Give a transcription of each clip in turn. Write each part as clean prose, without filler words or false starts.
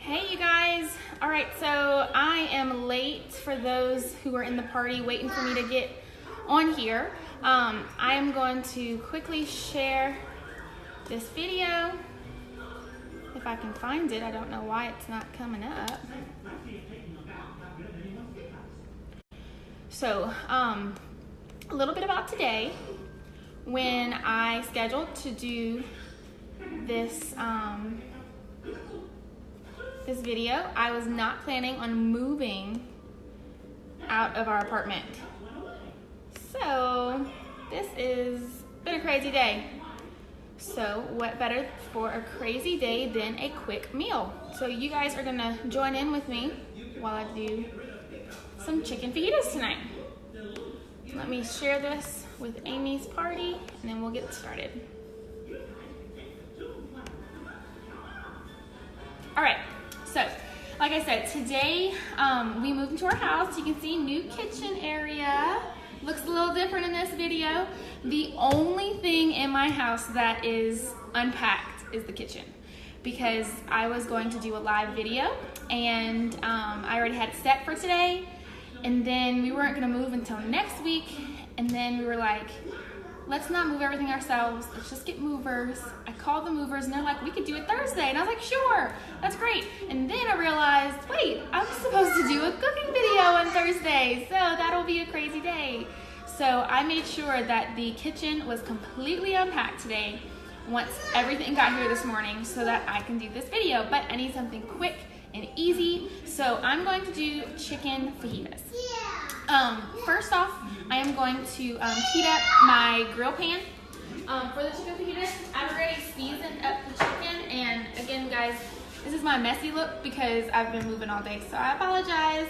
Hey you guys. All right, so I am late for those who are in the party waiting for me to get on here. I am going to quickly share this video. If I can find it, I don't know why it's not coming up. So, a little bit about today. When I scheduled to do this this video, I was not planning on moving out of our apartment. So this has been a crazy day. So what better for a crazy day than a quick meal? So you guys are gonna join in with me while I do some chicken fajitas tonight. Let me share this with Amy's party and then we'll get started. All right, so like I said, today we moved into our house. You can see new kitchen area. Looks a little different in this video. The only thing in my house that is unpacked is the kitchen, because I was going to do a live video and I already had it set for today, and then we weren't gonna move until next week, and then we were like, let's not move everything ourselves, let's just get movers. I called the movers and they're like, we could do it Thursday. And I was like, sure, that's great. And then I realized, wait, I'm supposed to do a cooking video on Thursday, so that'll be a crazy day. So I made sure that the kitchen was completely unpacked today once everything got here this morning so that I can do this video. But I need something quick and easy, so I'm going to do chicken fajitas. First off, I am going to heat up my grill pan. For the chicken fajitas, I've already seasoned up the chicken, and again guys, this is my messy look because I've been moving all day, so I apologize.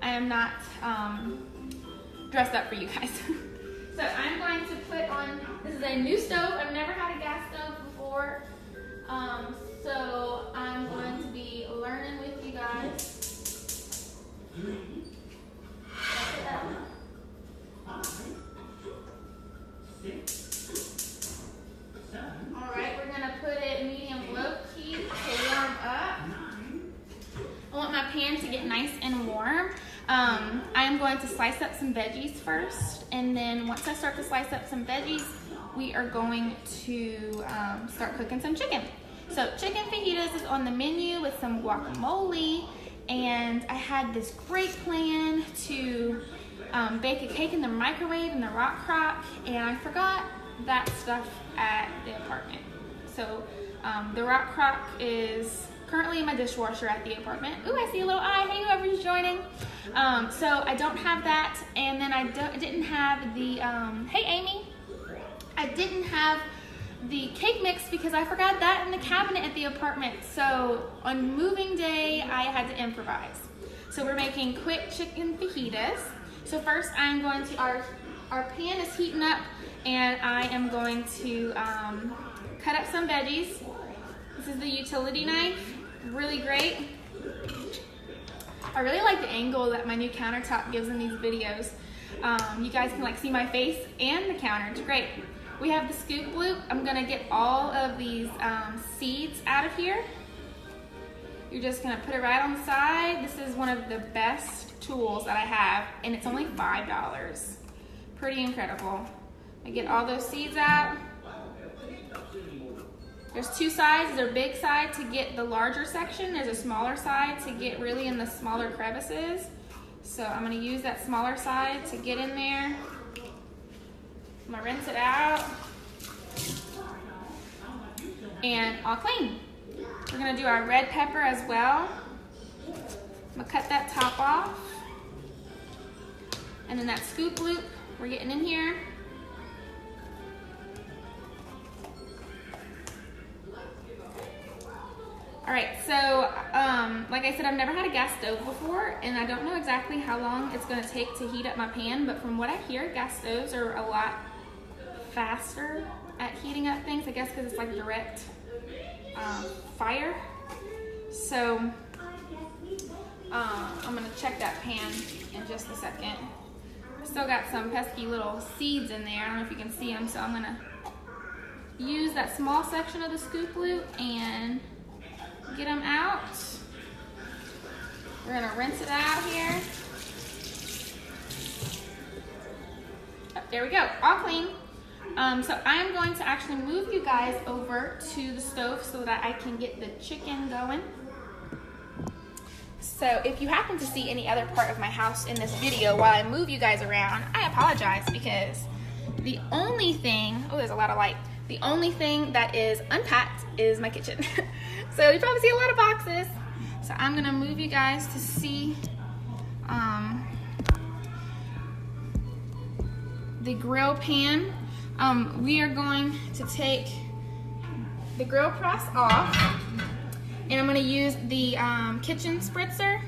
I am not dressed up for you guys. So I'm going to put on, this is a new stove. I've never had a gas stove before, so I'm going to be learning with you guys. Alright, we're going to put it medium low heat to warm up. I want my pan to get nice and warm. I am going to slice up some veggies first, and then once I start to slice up some veggies, we are going to start cooking some chicken. So chicken fajitas is on the menu with some guacamole, and I had this great plan to bake a cake in the microwave in the rock crock, and I forgot that stuff at the apartment. So the rock crock is currently in my dishwasher at the apartment. Ooh, I see a little eye. Hey, whoever's joining. So I don't have that, and then I didn't have the, hey Amy, I didn't have the cake mix because I forgot that in the cabinet at the apartment. So on moving day, I had to improvise. So we're making quick chicken fajitas. So first I'm going to, our pan is heating up, and I am going to cut up some veggies. This is the utility knife, really great. I really like the angle that my new countertop gives in these videos. You guys can like see my face and the counter, it's great. We have the scoop loop. I'm gonna get all of these seeds out of here. You're just gonna put it right on the side. This is one of the best tools that I have, and it's only $5. Pretty incredible. I get all those seeds out. There's two sides. There's a big side to get the larger section. There's a smaller side to get really in the smaller crevices. So I'm gonna use that smaller side to get in there. I'm gonna rinse it out, and all clean. We're gonna do our red pepper as well. I'm gonna cut that top off. And then that scoop loop, we're getting in here. All right, so like I said, I've never had a gas stove before, and I don't know exactly how long it's gonna take to heat up my pan, but from what I hear, gas stoves are a lot faster at heating up things, I guess because it's like direct fire. So I'm gonna check that pan in just a second. I still got some pesky little seeds in there. I don't know if you can see them, so I'm gonna use that small section of the scoop loop and get them out. We're gonna rinse it out here. Oh, there we go, all clean. So I'm going to actually move you guys over to the stove so that I can get the chicken going. So if you happen to see any other part of my house in this video while I move you guys around, I apologize, because the only thing, oh, there's a lot of light. The only thing that is unpacked is my kitchen. So you probably see a lot of boxes. So I'm gonna move you guys to see the grill pan. We are going to take the grill press off, and I'm gonna use the kitchen spritzer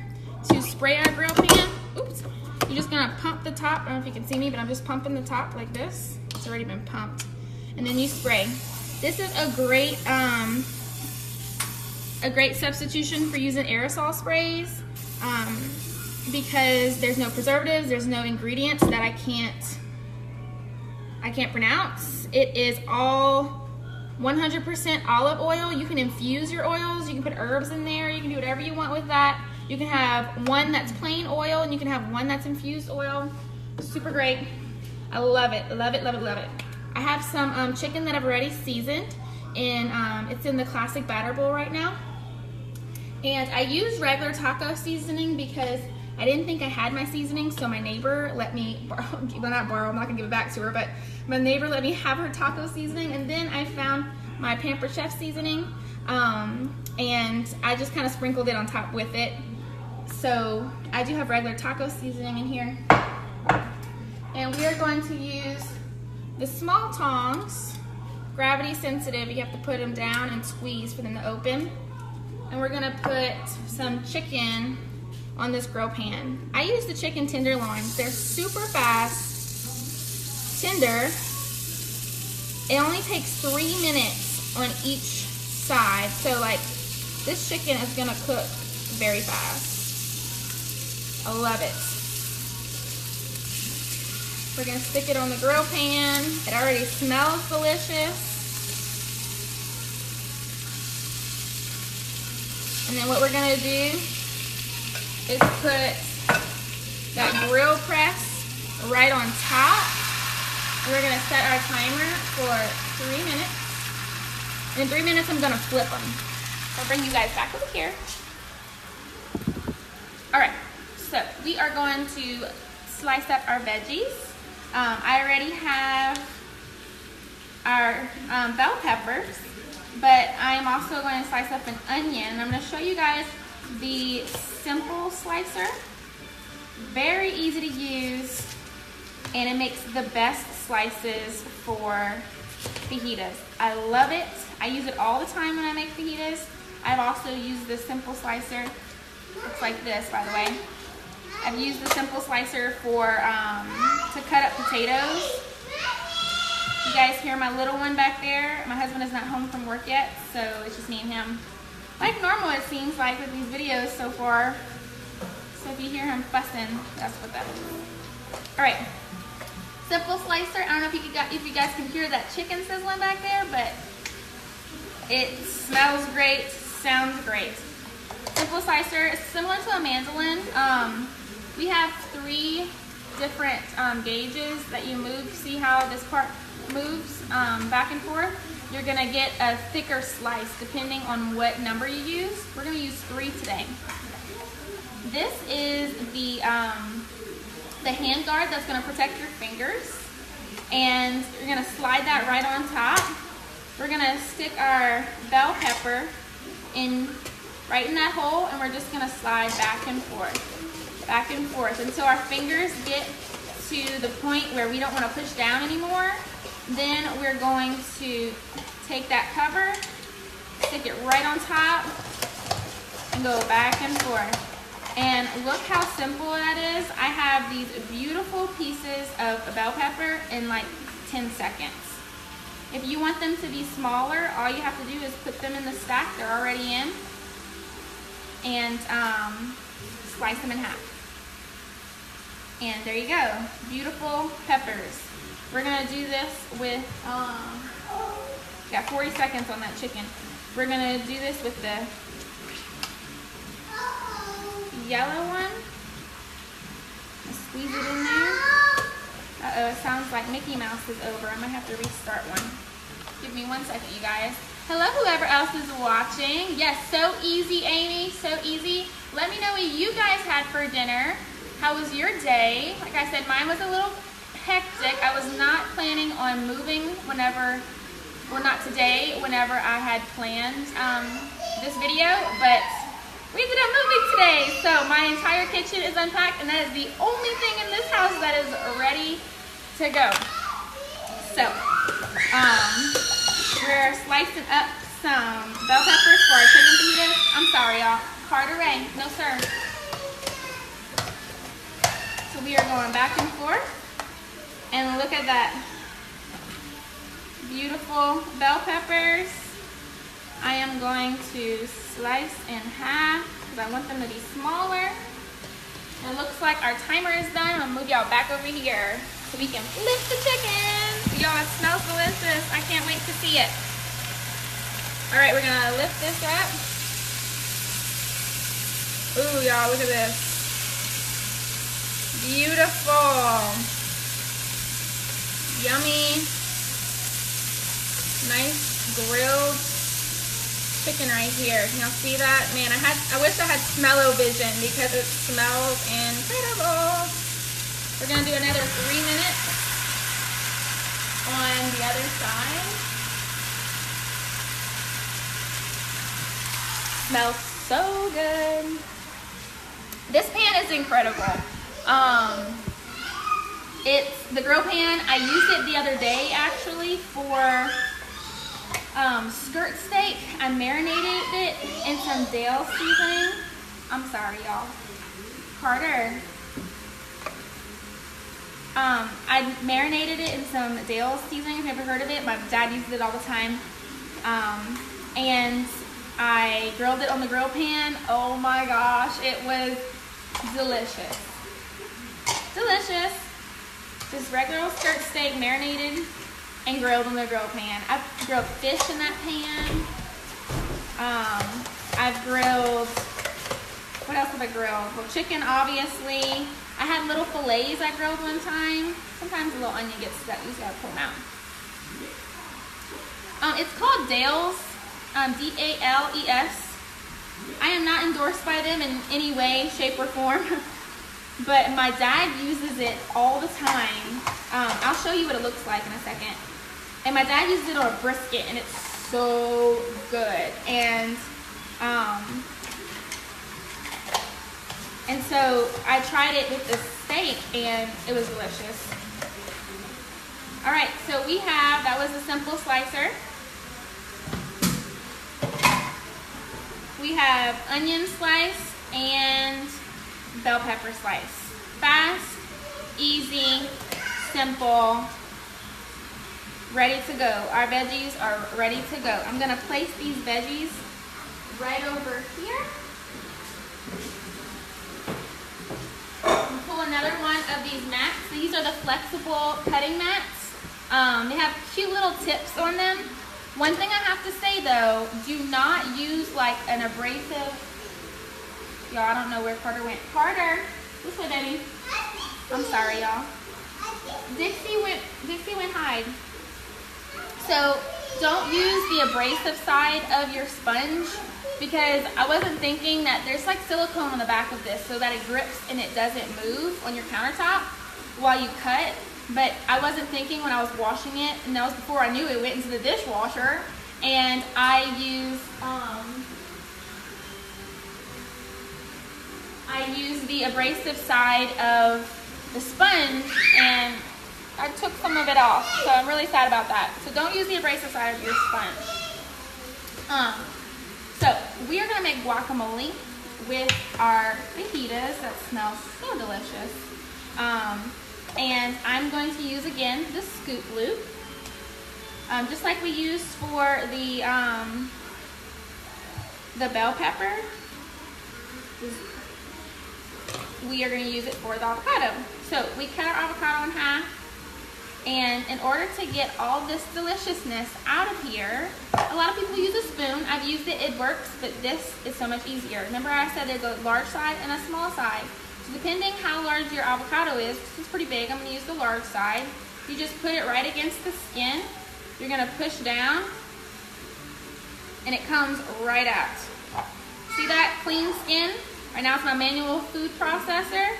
to spray our grill pan. Oops. You're just gonna pump the top. I don't know if you can see me, but I'm just pumping the top like this. It's already been pumped. And then you spray. This is a great substitution for using aerosol sprays, because there's no preservatives, there's no ingredients that I can't pronounce. It is all 100% olive oil. You can infuse your oils, you can put herbs in there, you can do whatever you want with that. You can have one that's plain oil, and you can have one that's infused oil. Super great. I love it, love it, love it, love it. I have some chicken that I've already seasoned, and it's in the classic batter bowl right now. And I used regular taco seasoning because I didn't think I had my seasoning, so my neighbor let me borrow, well, not borrow, I'm not gonna give it back to her, but my neighbor let me have her taco seasoning, and then I found my Pampered Chef seasoning, and I just kind of sprinkled it on top with it. So I do have regular taco seasoning in here. And we are going to use the small tongs, gravity sensitive. You have to put them down and squeeze for them to open. And we're gonna put some chicken on this grill pan. I use the chicken tenderloins. They're super fast, tender. It only takes 3 minutes on each side. So like, this chicken is gonna cook very fast. I love it. We're gonna stick it on the grill pan. It already smells delicious. And then what we're gonna do is put that grill press right on top. And we're gonna set our timer for 3 minutes. And in 3 minutes, I'm gonna flip them. I'll bring you guys back over here. All right, so we are going to slice up our veggies. I already have our bell peppers, but I'm also going to slice up an onion. I'm going to show you guys the simple slicer. Very easy to use, and it makes the best slices for fajitas. I love it. I use it all the time when I make fajitas. I've also used this simple slicer. Looks like this, by the way. I've used the simple slicer for to cut up potatoes. You guys hear my little one back there? My husband is not home from work yet, so it's just me and him. Like normal, it seems like, with these videos so far. So if you hear him fussing, that's what that is. All right, simple slicer. I don't know if you guys can hear that chicken sizzling back there, but it smells great, sounds great. Simple slicer is similar to a mandolin. We have 3 different gauges that you move. See how this part moves back and forth? You're gonna get a thicker slice depending on what number you use. We're gonna use 3 today. This is the hand guard that's gonna protect your fingers. And you're gonna slide that right on top. We're gonna stick our bell pepper right in that hole, and we're just gonna slide back and forth until our fingers get to the point where we don't want to push down anymore. Then we're going to take that cover, stick it right on top, and go back and forth. And look how simple that is. I have these beautiful pieces of bell pepper in like 10 seconds. If you want them to be smaller, all you have to do is put them in the stack. They're already in. And slice them in half. And there you go, beautiful peppers. We're gonna do this with, got 40 seconds on that chicken. We're gonna do this with the yellow one. Squeeze it in there. Uh-oh, it sounds like Mickey Mouse is over. I might have to restart one. Give me 1 second, you guys. Hello, whoever else is watching. Yes, so easy, Amy, so easy. Let me know what you guys had for dinner. How was your day? Like I said, mine was a little hectic. I was not planning on moving whenever, well, not today, whenever I had planned this video, but we ended up moving today. So my entire kitchen is unpacked, and that is the only thing in this house that is ready to go. So, we're slicing up some bell peppers for our chicken fajitas. I'm sorry, y'all. Carteret, no sir. So we are going back and forth. And look at that. Beautiful bell peppers. I am going to slice in half because I want them to be smaller. It looks like our timer is done. I'm gonna move y'all back over here so we can flip the chicken. Y'all, it smells delicious. I can't wait to see it. All right, we're gonna lift this up. Ooh, y'all, look at this. Beautiful. Yummy. Nice grilled chicken right here. Can y'all see that? Man, I wish I had smell-o-vision because it smells incredible. We're gonna do another 3 minutes on the other side. Smells so good. This pan is incredible. It's the grill pan. I used it the other day actually for skirt steak. I marinated it in some Dale seasoning. I'm sorry, y'all. Carter. I marinated it in some Dale seasoning. If you've ever heard of it, my dad uses it all the time. And I grilled it on the grill pan. Oh my gosh, it was delicious. Delicious. Just regular old skirt steak marinated and grilled on the grill pan. I've grilled fish in that pan. I've grilled, what else have I grilled? Well, chicken, obviously. I had little fillets I grilled one time. Sometimes a little onion gets stuck. You just gotta pull them out. It's called Dale's, D-A-L-E-S. I am not endorsed by them in any way, shape, or form. But my dad uses it all the time. I'll show you what it looks like in a second. And my dad uses it on a brisket, and it's so good. And so I tried it with the steak, and it was delicious. All right, so we have, that was a simple slicer. We have onion slice and bell pepper slice. Fast, easy, simple, ready to go. Our veggies are ready to go. I'm gonna place these veggies right over here. And pull another one of these mats. These are the flexible cutting mats. They have cute little tips on them. One thing I have to say though, do not use like an abrasive. Y'all, I don't know where Carter went. Carter, this way, baby. I'm sorry, y'all. Dixie went hide. So don't use the abrasive side of your sponge because I wasn't thinking that there's like silicone on the back of this so that it grips and it doesn't move on your countertop while you cut. But I wasn't thinking when I was washing it, and that was before I knew it went into the dishwasher. And I used the abrasive side of the sponge, and I took some of it off. So I'm really sad about that. So don't use the abrasive side of your sponge. So we are gonna make guacamole with our fajitas that smells so delicious. And I'm going to use again the scoop loop, just like we used for the bell pepper. We are going to use it for the avocado. So we cut our avocado in half. And in order to get all this deliciousness out of here, a lot of people use a spoon. I've used it, it works, but this is so much easier. Remember I said there's a large side and a small side. So depending how large your avocado is, this is pretty big, I'm gonna use the large side. You just put it right against the skin. You're gonna push down, and it comes right out. See that clean skin? Right now it's my manual food processor.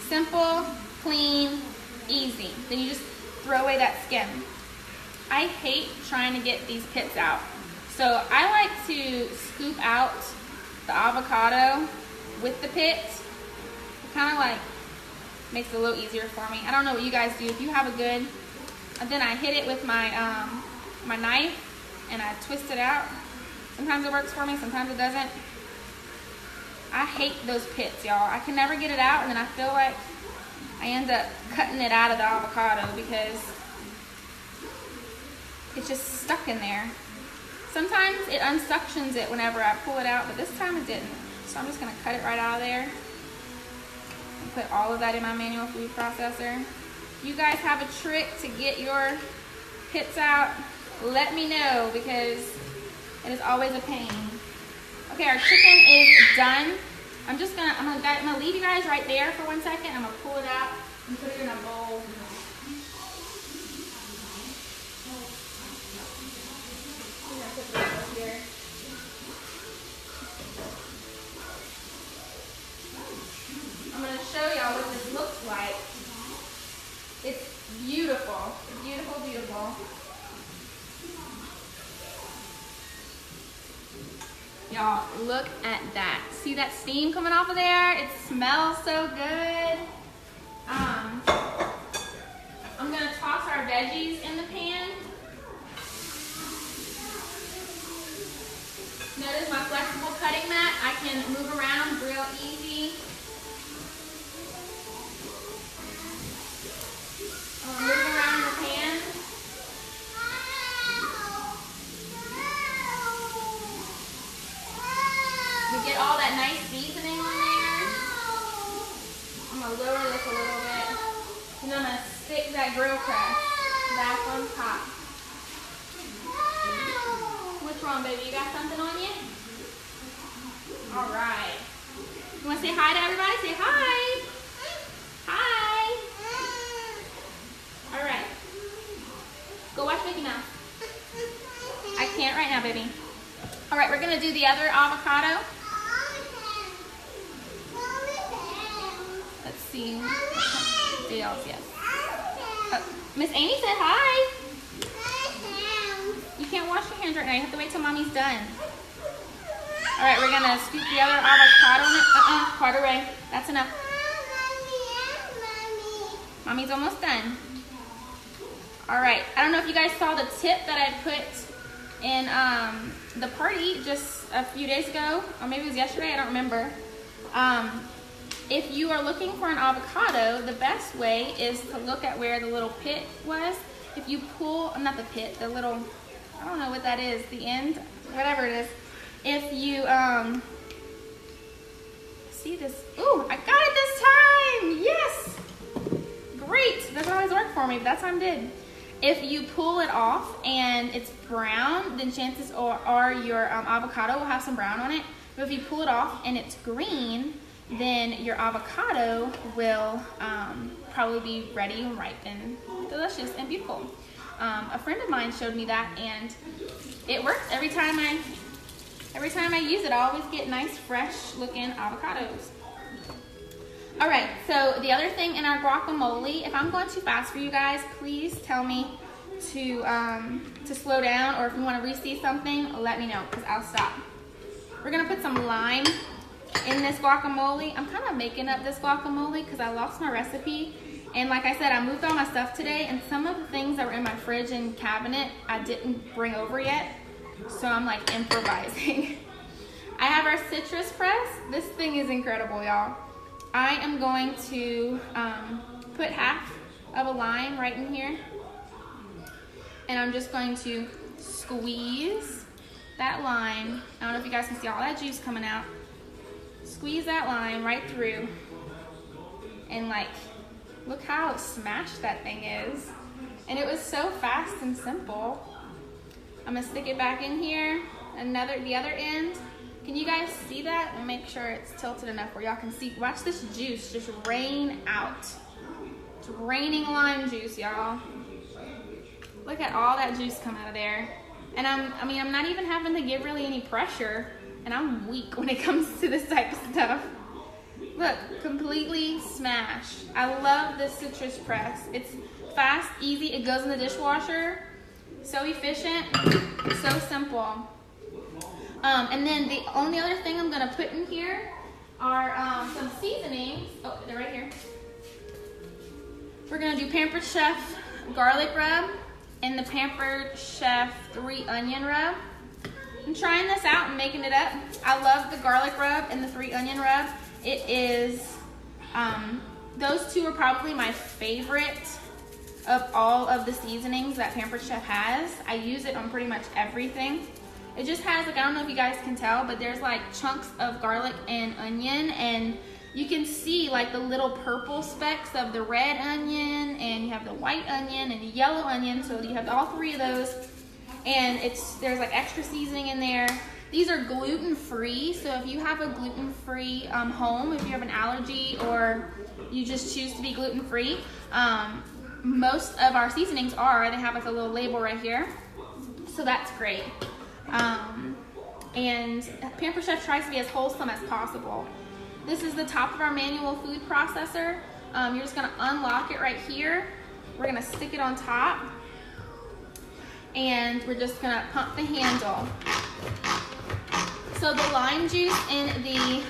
Simple, clean, easy. Then you just throw away that skin. I hate trying to get these pits out. So I like to scoop out the avocado with the pit. It kind of like makes it a little easier for me. I don't know what you guys do. If you have a good, and then I hit it with my my knife and I twist it out. Sometimes it works for me, sometimes it doesn't. I hate those pits, y'all. I can never get it out, and then I feel like I end up cutting it out of the avocado because it's just stuck in there. Sometimes it unsuctions it whenever I pull it out, but this time it didn't. So I'm just gonna cut it right out of there and put all of that in my manual food processor. If you guys have a trick to get your pits out, let me know because it is always a pain. Okay, our chicken is done. I'm gonna leave you guys right there for 1 second. I'm gonna pull it out and put it in a bowl. I'm gonna put this over here. I'm gonna show y'all what this looks like. It's beautiful, beautiful, beautiful. Y'all, look at that. See that steam coming off of there? It smells so good. I'm gonna toss our veggies in the pan. Notice my flexible cutting mat. I can move around real easy. Move around the pan. Get all that nice seasoning on there. I'm gonna lower this a little bit. And I'm gonna stick that grill crust back on top. What's wrong, baby? You got something on you? All right. You wanna say hi to everybody? Say hi. Hi. All right. Go watch Mickey Mouse. I can't right now, baby. All right, we're gonna do the other avocado. Let's see. Yes. Miss Amy said hi. You can't wash your hands right now. You have to wait till mommy's done. All right, we're gonna scoop the other avocado in it. Carteret. That's enough. Mommy's almost done. All right. I don't know if you guys saw the tip that I put in the party just a few days ago, or maybe it was yesterday. I don't remember. If you are looking for an avocado, the best way is to look at where the little pit was. If you pull, not the pit, the little, I don't know what that is, the end, whatever it is. If you, see this, ooh, I got it this time, yes! Great, doesn't always work for me, but that time did. If you pull it off and it's brown, then chances are your avocado will have some brown on it. But if you pull it off and it's green, then your avocado will probably be ready and ripe and delicious and beautiful. A friend of mine showed me that, and it works every time I use it. I always get nice, fresh looking avocados. All right, so the other thing in our guacamole, if I'm going too fast for you guys, please tell me to slow down, or if you want to re-see something, let me know, because I'll stop. We're gonna put some lime in this guacamole. I'm kind of making up this guacamole because I lost my recipe. And like I said, I moved all my stuff today, and some of the things that were in my fridge and cabinet I didn't bring over yet. So I'm like improvising. I have our citrus press. This thing is incredible, y'all. I am going to put half of a lime right in here. And I'm just going to squeeze that lime. I don't know if you guys can see all that juice coming out. Squeeze that lime right through. And like, look how smashed that thing is. And it was so fast and simple. I'm gonna stick it back in here, the other end. Can you guys see that? And make sure it's tilted enough where y'all can see. Watch this juice just rain out. It's raining lime juice, y'all. Look at all that juice come out of there. And I'm not even having to give really any pressure, and I'm weak when it comes to this type of stuff. Look, completely smashed. I love this citrus press. It's fast, easy, it goes in the dishwasher. So efficient, so simple. And then the only other thing I'm gonna put in here are some seasonings. Oh, they're right here. We're gonna do Pampered Chef garlic rub and the Pampered Chef 3 onion rub. I'm trying this out and making it up. I love the garlic rub and the 3 onion rub. It is, those two are probably my favorite of all of the seasonings that Pampered Chef has. I use it on pretty much everything. It just has, like, I don't know if you guys can tell, but there's like chunks of garlic and onion, and you can see like the little purple specks of the red onion, and you have the white onion and the yellow onion, so you have all 3 of those, and there's like extra seasoning in there. These are gluten-free, so if you have a gluten-free home, if you have an allergy or you just choose to be gluten-free, most of our seasonings they have like a little label right here, so that's great. And Pampered Chef tries to be as wholesome as possible. This is the top of our manual food processor. You're just gonna unlock it right here. We're gonna stick it on top, and we're just gonna pump the handle. So the lime juice in the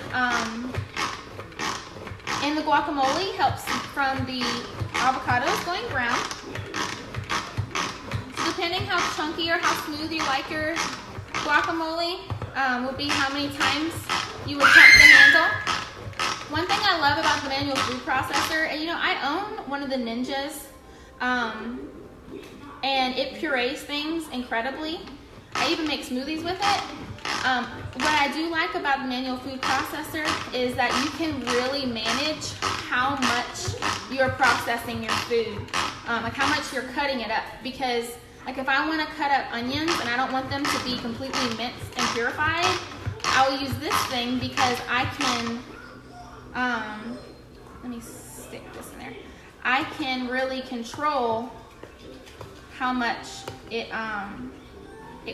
guacamole helps from the avocados going brown. So depending how chunky or how smooth you like your guacamole, will be how many times you would pump the handle. One thing I love about the manual food processor, and I own one of the Ninjas, and it purees things incredibly. I even make smoothies with it. What I do like about the manual food processor is that you can really manage how much you're processing your food, like how much you're cutting it up. Because like if I want to cut up onions and I don't want them to be completely minced and purified, I'll use this thing because I can, let me stick this in there. I can really control how much it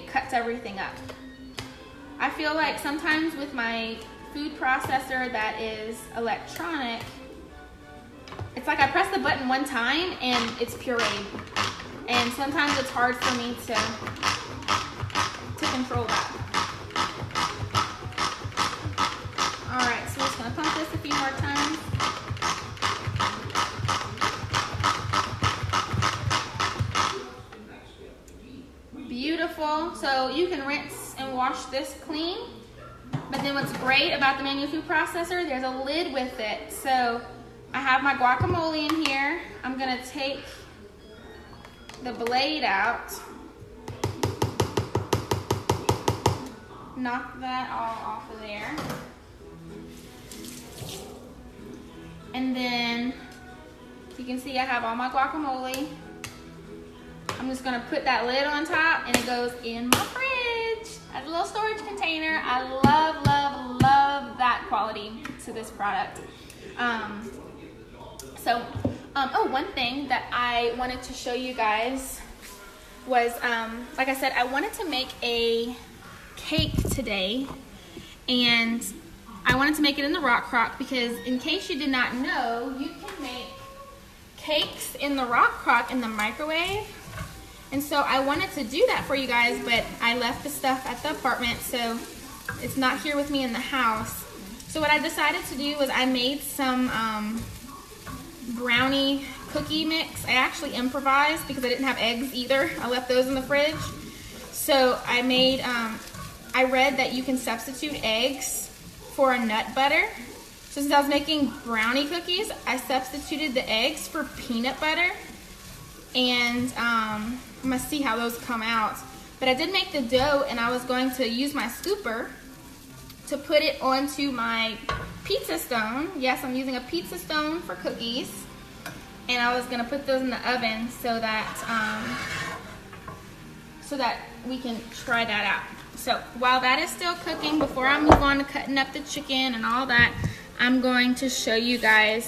cuts everything up. I feel like sometimes with my food processor that is electronic, it's like I press the button one time and it's pureed. And sometimes it's hard for me to control that. All right, so we're just gonna pump this a few more times. Beautiful. So you can rinse and wash this clean. But then what's great about the manual food processor, there's a lid with it. So I have my guacamole in here. I'm gonna take the blade out. Knock that all off of there. And then you can see I have all my guacamole. I'm just gonna put that lid on top and it goes in my fridge as a little storage container. I love, love, love that quality to this product. One thing that I wanted to show you guys was, like I said, I wanted to make a cake today, and I wanted to make it in the rock crock because in case you did not know, you can make cakes in the rock crock in the microwave. And so I wanted to do that for you guys, but I left the stuff at the apartment, so it's not here with me in the house. So what I decided to do was I made some brownie cookie mix. I actually improvised because I didn't have eggs either. I left those in the fridge. So I made, I read that you can substitute eggs for a nut butter. So since I was making brownie cookies, I substituted the eggs for peanut butter. And I'm gonna see how those come out. But I did make the dough, and I was going to use my scooper to put it onto my pizza stone. Yes, I'm using a pizza stone for cookies. and I was gonna put those in the oven so that we can try that out. So while that is still cooking, before I move on to cutting up the chicken and all that, I'm going to show you guys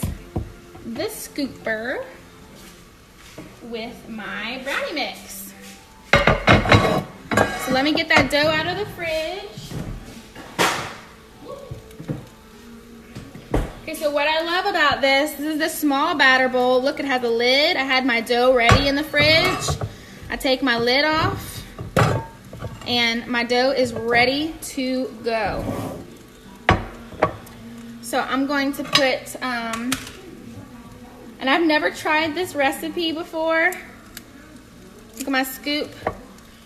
the scooper with my brownie mix. So let me get that dough out of the fridge. Okay, so what I love about this is the small batter bowl. Look, it has a lid. I had my dough ready in the fridge. I take my lid off, and my dough is ready to go. So I'm going to put, and I've never tried this recipe before. Look at my scoop.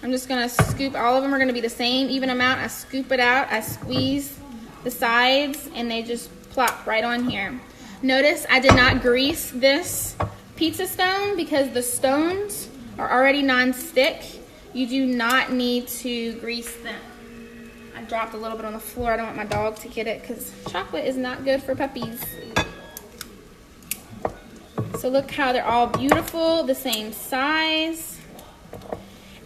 I'm just gonna scoop, all of them are gonna be the same, even amount. I scoop it out, I squeeze the sides, and they just plop right on here. Notice I did not grease this pizza stone because the stones are already non-stick. You do not need to grease them. I dropped a little bit on the floor. I don't want my dog to get it because chocolate is not good for puppies. So look how they're all beautiful, the same size.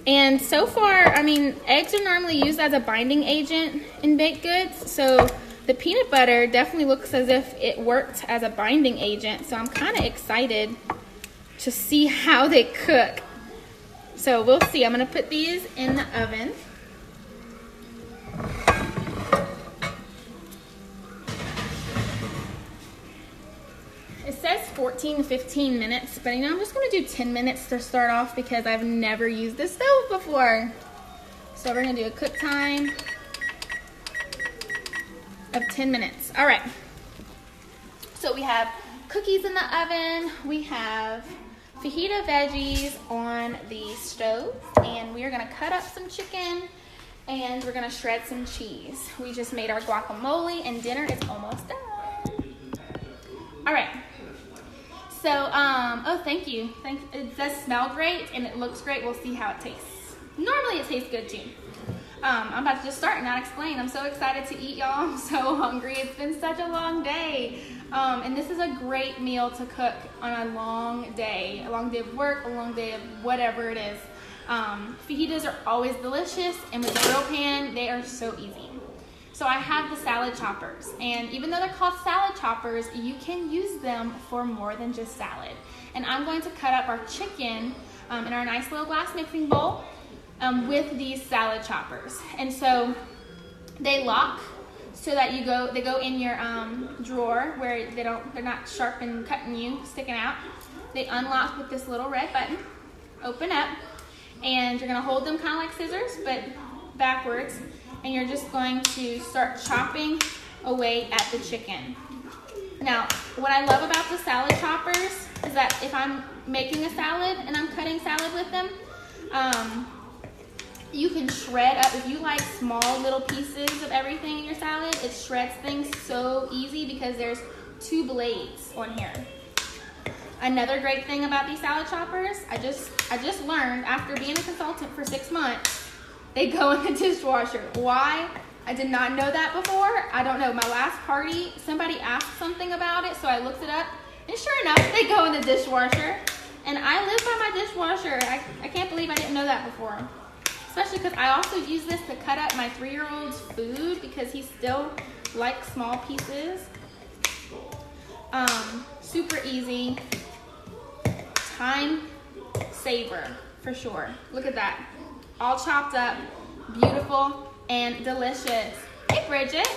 And so far, I mean, eggs are normally used as a binding agent in baked goods. So the peanut butter definitely looks as if it worked as a binding agent. So I'm kind of excited to see how they cook. So we'll see. I'm going to put these in the oven. It says 14 to 15 minutes, but you know, I'm just going to do 10 minutes to start off because I've never used this stove before. So we're going to do a cook time of 10 minutes. All right. So we have cookies in the oven. We have fajita veggies on the stove, and we are going to cut up some chicken, and we're going to shred some cheese. We just made our guacamole, and dinner is almost done. All right. So, oh, thank you. It does smell great, and it looks great. We'll see how it tastes. Normally, it tastes good, too. I'm about to just start and not explain. I'm so excited to eat, y'all. I'm so hungry. It's been such a long day. And this is a great meal to cook on a long day of work, a long day of whatever it is. Fajitas are always delicious, and with the grill pan, they are so easy. So I have the salad choppers, and even though they're called salad choppers, you can use them for more than just salad. And I'm going to cut up our chicken in our nice little glass mixing bowl with these salad choppers. And so they lock so that they go in your drawer where they're not sharp and cutting you, sticking out. They unlock with this little red button, open up, and you're gonna hold them kind of like scissors, but backwards. And you're just going to start chopping away at the chicken. Now, what I love about the salad choppers is that if I'm making a salad and I'm cutting salad with them, you can shred up. If you like small little pieces of everything in your salad, it shreds things so easy because there's 2 blades on here. Another great thing about these salad choppers, I just learned after being a consultant for 6 months, they go in the dishwasher. Why? I did not know that before. I don't know. My last party, somebody asked something about it, so I looked it up. And sure enough, they go in the dishwasher. And I live by my dishwasher. I can't believe I didn't know that before. Especially because I also use this to cut up my 3-year-old's food because he still likes small pieces. Super easy. Time saver, for sure. Look at that. All chopped up, beautiful, and delicious. Hey, Bridget.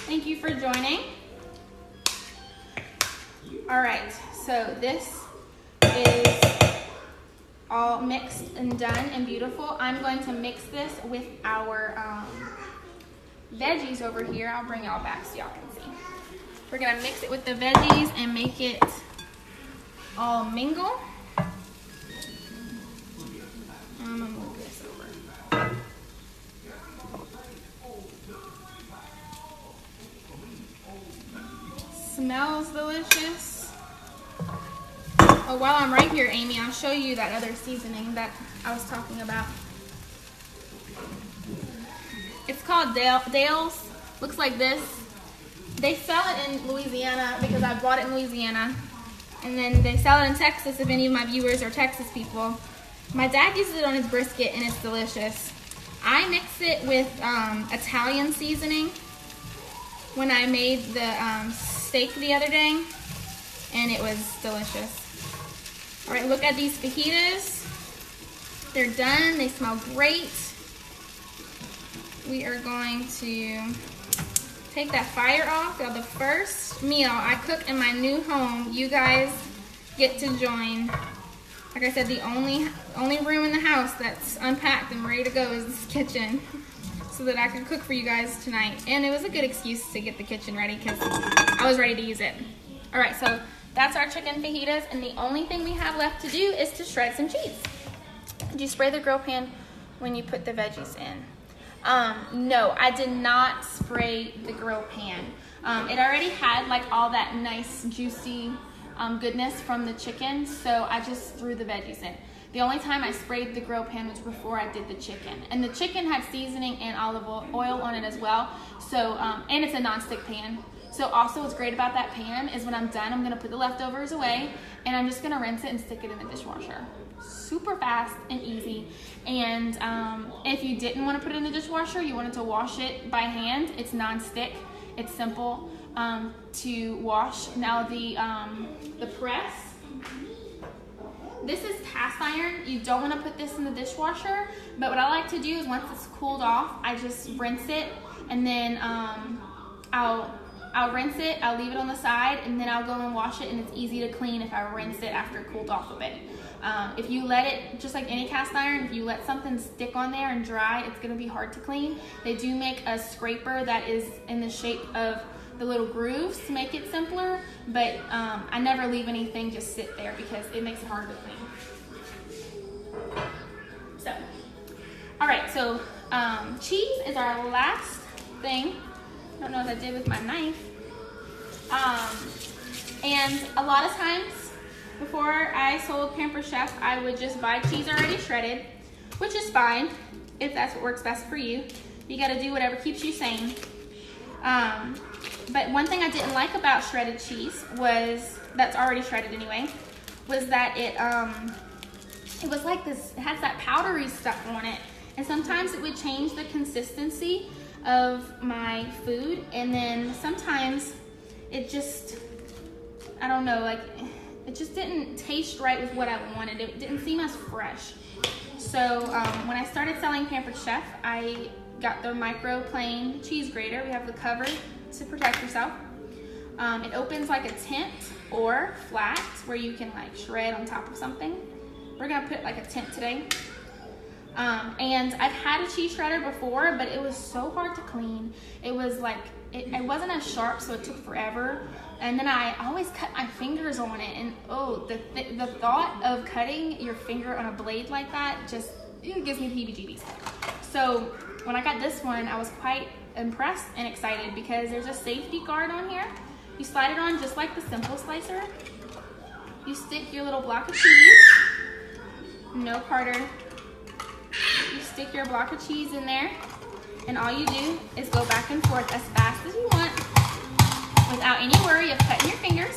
Thank you for joining. All right, so this is all mixed and done and beautiful. I'm going to mix this with our veggies over here. I'll bring y'all back so y'all can see. We're gonna mix it with the veggies and make it all mingle. I'm gonna move this over. Smells delicious. Oh, while I'm right here, Amy, I'll show you that other seasoning that I was talking about. It's called Dale's. Looks like this. They sell it in Louisiana because I bought it in Louisiana. And then they sell it in Texas if any of my viewers are Texas people. My dad uses it on his brisket and it's delicious. I mix it with Italian seasoning when I made the steak the other day, and it was delicious. All right, look at these fajitas. They're done, they smell great. We are going to take that fire off. Now, the first meal I cook in my new home, you guys get to join. Like I said, the only room in the house that's unpacked and ready to go is this kitchen, so that I can cook for you guys tonight. And it was a good excuse to get the kitchen ready because I was ready to use it. All right, so that's our chicken fajitas, and the only thing we have left to do is to shred some cheese. Did you spray the grill pan when you put the veggies in? No, I did not spray the grill pan. It already had like all that nice juicy goodness from the chicken, so I just threw the veggies in. The only time I sprayed the grill pan was before I did the chicken, and the chicken had seasoning and olive oil on it as well. So and it's a non-stick pan. So also what's great about that pan is when I'm done, I'm gonna put the leftovers away and I'm just gonna rinse it and stick it in the dishwasher. Super fast and easy. And if you didn't want to put it in the dishwasher, you wanted to wash it by hand, it's non-stick, it's simple to wash. Now the press, this is cast iron. You don't want to put this in the dishwasher, but what I like to do is once it's cooled off, I just rinse it, and then I'll rinse it, I'll leave it on the side, and then I'll go and wash it, and it's easy to clean if I rinse it after it cooled off a bit. If you let it, just like any cast iron, if you let something stick on there and dry, it's gonna be hard to clean. They do make a scraper that is in the shape of the little grooves to make it simpler, but I never leave anything just sit there because it makes it hard to clean. So, all right, so cheese is our last thing. I don't know what I did with my knife. And a lot of times before I sold Pampered Chef, I would just buy cheese already shredded, which is fine if that's what works best for you. You gotta do whatever keeps you sane. But one thing I didn't like about shredded cheese was, that's already shredded anyway, was that it was like this, it has that powdery stuff on it. And sometimes it would change the consistency of my food, and then sometimes it just, I don't know, like it just didn't taste right with what I wanted. It didn't seem as fresh. So when I started selling Pampered Chef, I got the micro plane cheese grater. We have the cover to protect yourself. It opens like a tent or flat where you can like shred on top of something. We're gonna put like a tent today. And I've had a cheese shredder before, but it was so hard to clean. It was like, it wasn't as sharp, so it took forever. And then I always cut my fingers on it, and oh, the thought of cutting your finger on a blade like that just, it gives me the heebie-jeebies. So when I got this one, I was quite impressed and excited because there's a safety guard on here. You slide it on just like the simple slicer. You stick your little block of cheese. No, Carter. You stick your block of cheese in there, and all you do is go back and forth as fast as you want without any worry of cutting your fingers.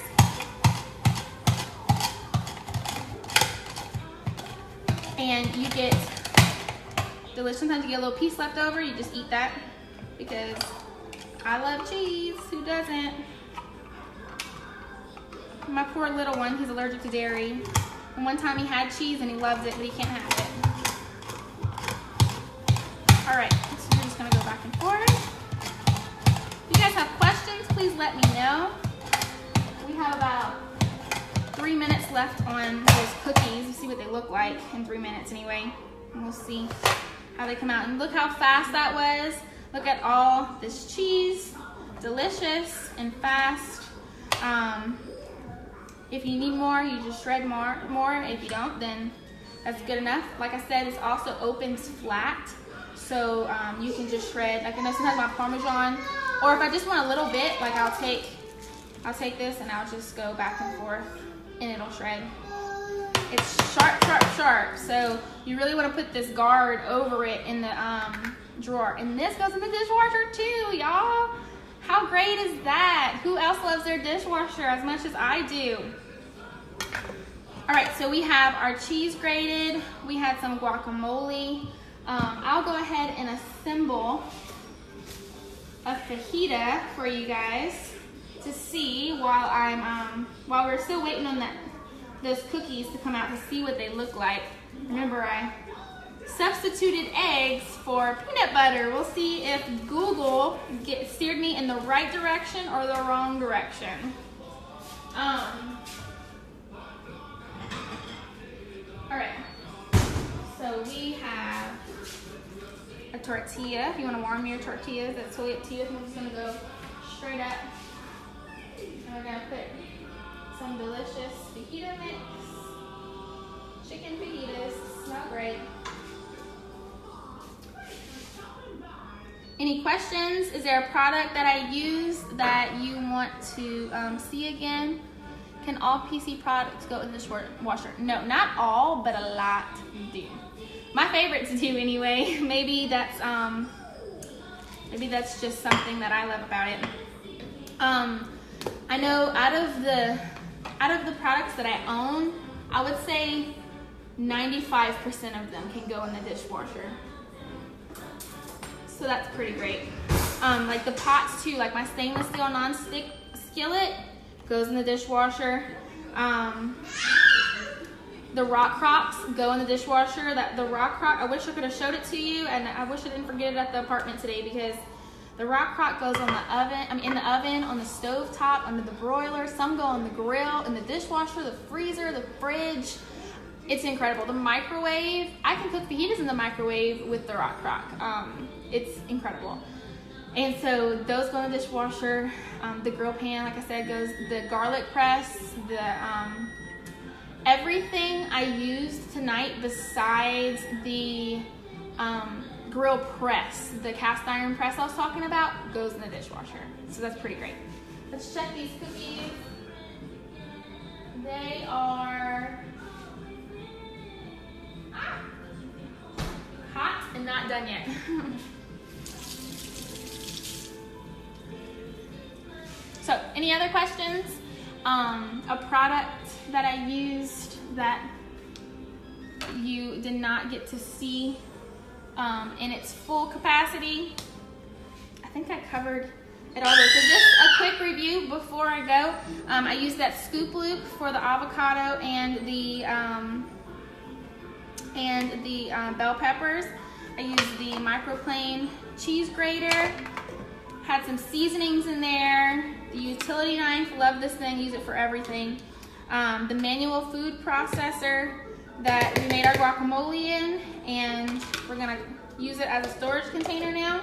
And you get delicious. Sometimes you get a little piece left over, you just eat that because I love cheese. Who doesn't? My poor little one, he's allergic to dairy. And one time he had cheese and he loves it, but he can't have it. All right, so we're just gonna go back and forth. If you guys have questions, please let me know. We have about 3 minutes left on those cookies. You see what they look like in 3 minutes anyway. And we'll see how they come out. And look how fast that was. Look at all this cheese. Delicious and fast. If you need more, you just shred more. If you don't, then that's good enough. Like I said, this also opens flat. So you can just shred, like I know sometimes my Parmesan, or if I just want a little bit, like I'll take this and I'll just go back and forth and it'll shred. It's sharp, sharp, sharp. So you really want to put this guard over it in the drawer. And this goes in the dishwasher too, y'all. How great is that? Who else loves their dishwasher as much as I do? All right, so we have our cheese grated. We had some guacamole. I'll go ahead and assemble a fajita for you guys to see while we're still waiting on those cookies to come out to see what they look like. Remember, I substituted eggs for peanut butter. We'll see if Google steered me in the right direction or the wrong direction. All right, so we have a tortilla. If you want to warm your tortillas, that's totally up to you. I'm just gonna go straight up. And we're gonna put some delicious fajita mix. Chicken fajitas, smell great. Any questions? Is there a product that I use that you want to see again? Can all PC products go in the dishwasher? No, not all, but a lot do. My favorites do anyway. Maybe that's just something that I love about it. I know out of the products that I own, I would say 95% of them can go in the dishwasher. So that's pretty great. Like the pots too, like my stainless steel non-stick skillet goes in the dishwasher. The rock crocks go in the dishwasher. The rock crock, I wish I could have showed it to you, and I wish I didn't forget it at the apartment today, because the rock crock goes on the oven, in the oven, on the stove top, under the broiler. Some go on the grill, in the dishwasher, the freezer, the fridge. It's incredible. The microwave, I can cook fajitas in the microwave with the rock crock. It's incredible. And so those go in the dishwasher. The grill pan, like I said, goes, the garlic press, everything I used tonight besides the grill press, the cast iron press I was talking about, goes in the dishwasher. So that's pretty great. Let's check these cookies. They are hot and not done yet. So, any other questions? A product that I used that you did not get to see in its full capacity. I think I covered it all there. So just a quick review before I go. I used that scoop loop for the avocado and the bell peppers. I used the microplane cheese grater. Had some seasonings in there. The utility knife, love this thing, use it for everything. The manual food processor that we made our guacamole in, and we're gonna use it as a storage container now.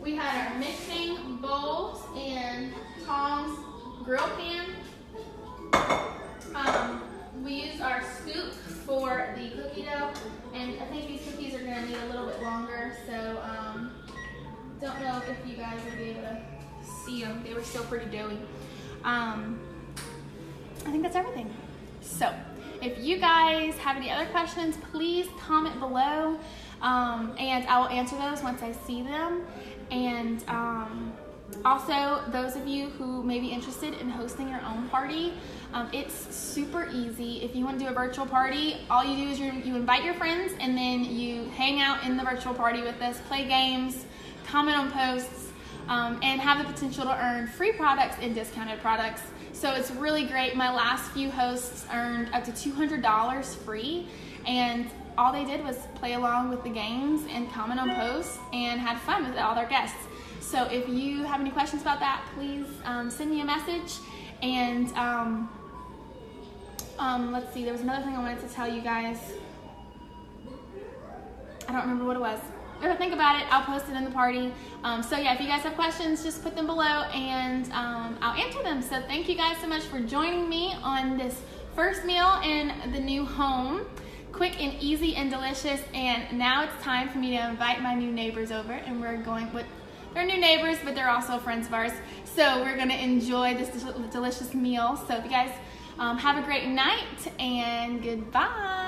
We had our mixing bowls and Tom's grill pan. We used our scoop for the cookie dough, and I think these cookies are gonna need a little bit longer, so don't know if you guys will be able to see them. They were still pretty doughy. I think that's everything. So if you guys have any other questions, please comment below, and I will answer those once I see them. And also, those of you who may be interested in hosting your own party, it's super easy. If you want to do a virtual party, all you do is you invite your friends, and then you hang out in the virtual party with us, play games, comment on posts, and have the potential to earn free products and discounted products. So it's really great. My last few hosts earned up to $200 free, and all they did was play along with the games and comment on posts and had fun with all their guests. So if you have any questions about that, please send me a message. And let's see, there was another thing I wanted to tell you guys. I don't remember what it was. If I think about it, I'll post it in the party. So yeah, if you guys have questions, just put them below, and I'll answer them. So thank you guys so much for joining me on this first meal in the new home. Quick and easy and delicious. And now it's time for me to invite my new neighbors over, and we're going with, they're new neighbors, but they're also friends of ours. So we're gonna enjoy this delicious meal. So if you guys have a great night, and goodbye.